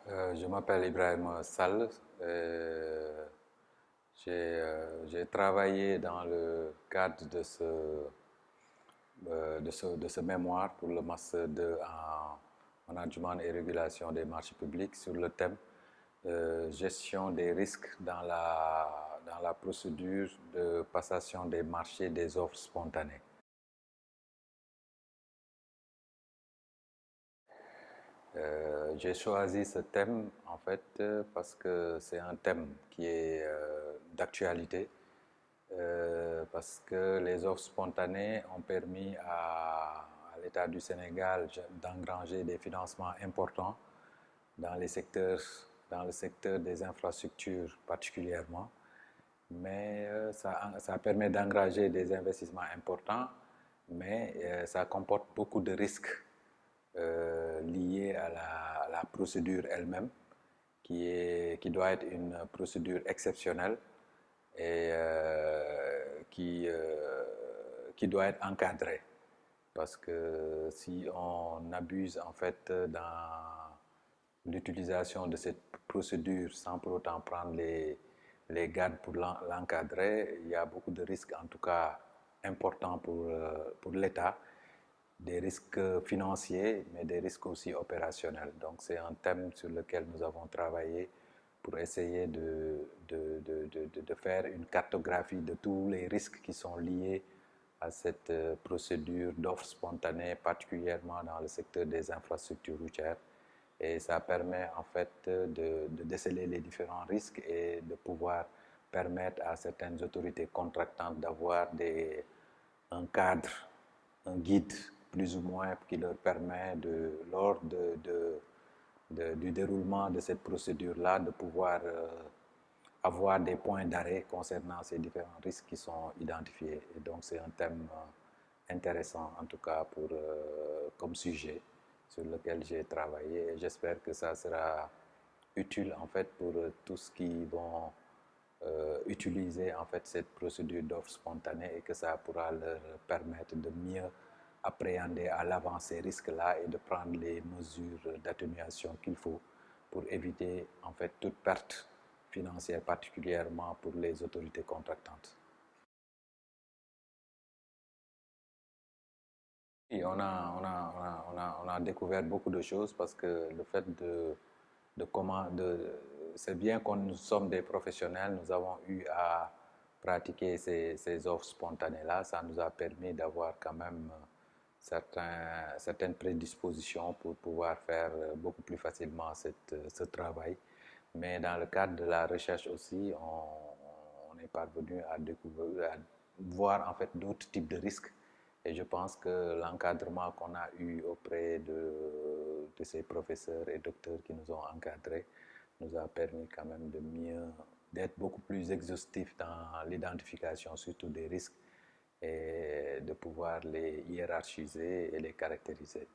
Je m'appelle Ibrahim Sall. J'ai travaillé dans le cadre de ce mémoire pour le Master 2 en management et régulation des marchés publics sur le thème gestion des risques dans la procédure de passation des marchés des offres spontanées. J'ai choisi ce thème en fait parce que c'est un thème qui est d'actualité, parce que les offres spontanées ont permis à l'État du Sénégal d'engranger des financements importants dans dans le secteur des infrastructures particulièrement, mais ça permet d'engager des investissements importants, mais ça comporte beaucoup de risques liés à la procédure elle-même, qui doit être une procédure exceptionnelle et qui doit être encadrée. Parce que si on abuse en fait dans l'utilisation de cette procédure sans pour autant prendre les gardes pour l'encadrer, il y a beaucoup de risques, en tout cas importants pour l'État, des risques financiers, mais des risques aussi opérationnels. Donc c'est un thème sur lequel nous avons travaillé pour essayer de faire une cartographie de tous les risques qui sont liés à cette procédure d'offre spontanée, particulièrement dans le secteur des infrastructures routières. Et ça permet en fait de déceler les différents risques et de pouvoir permettre à certaines autorités contractantes d'avoir un cadre, un guide plus ou moins qui leur permet, lors du déroulement de cette procédure-là, de pouvoir avoir des points d'arrêt concernant ces différents risques qui sont identifiés. Et donc c'est un thème intéressant en tout cas comme sujet sur lequel j'ai travaillé et j'espère que ça sera utile en fait pour tous qui vont utiliser en fait cette procédure d'offre spontanée et que ça pourra leur permettre de mieux appréhender à l'avance ces risques-là et de prendre les mesures d'atténuation qu'il faut pour éviter en fait toute perte financière, particulièrement pour les autorités contractantes. Et on a découvert beaucoup de choses parce que le fait de comment, c'est bien qu'on nous sommes des professionnels, nous avons eu à pratiquer ces offres spontanées-là, ça nous a permis d'avoir quand même certaines prédispositions pour pouvoir faire beaucoup plus facilement ce travail. Mais dans le cadre de la recherche aussi, on est parvenu à découvrir, à voir en fait d'autres types de risques. Et je pense que l'encadrement qu'on a eu auprès de ces professeurs et docteurs qui nous ont encadrés nous a permis quand même d'être beaucoup plus exhaustifs dans l'identification surtout des risques et de pouvoir les hiérarchiser et les caractériser.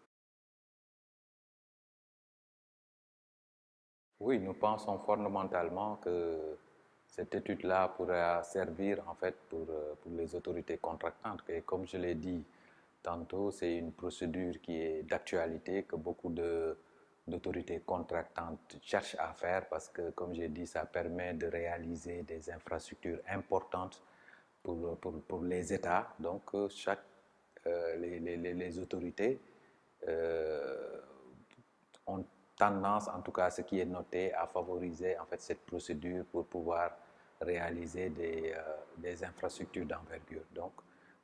Oui, nous pensons fondamentalement que cette étude-là pourra servir en fait pour les autorités contractantes. Et comme je l'ai dit tantôt, c'est une procédure qui est d'actualité, que beaucoup d'autorités contractantes cherchent à faire parce que, comme j'ai dit, ça permet de réaliser des infrastructures importantes pour les États. Donc, les autorités euh, ont tendance, en tout cas ce qui est noté, à favoriser en fait cette procédure pour pouvoir réaliser des infrastructures d'envergure. Donc,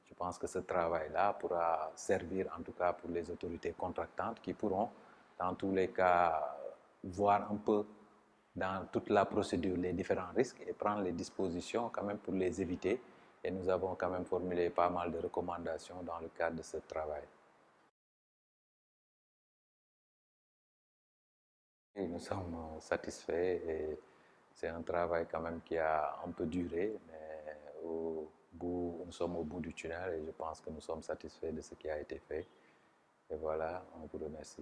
je pense que ce travail-là pourra servir en tout cas pour les autorités contractantes qui pourront, dans tous les cas, voir un peu dans toute la procédure les différents risques et prendre les dispositions quand même pour les éviter. Et nous avons quand même formulé pas mal de recommandations dans le cadre de ce travail. Et nous sommes satisfaits et c'est un travail quand même qui a un peu duré, mais nous sommes au bout du tunnel et je pense que nous sommes satisfaits de ce qui a été fait. Et voilà, on vous remercie.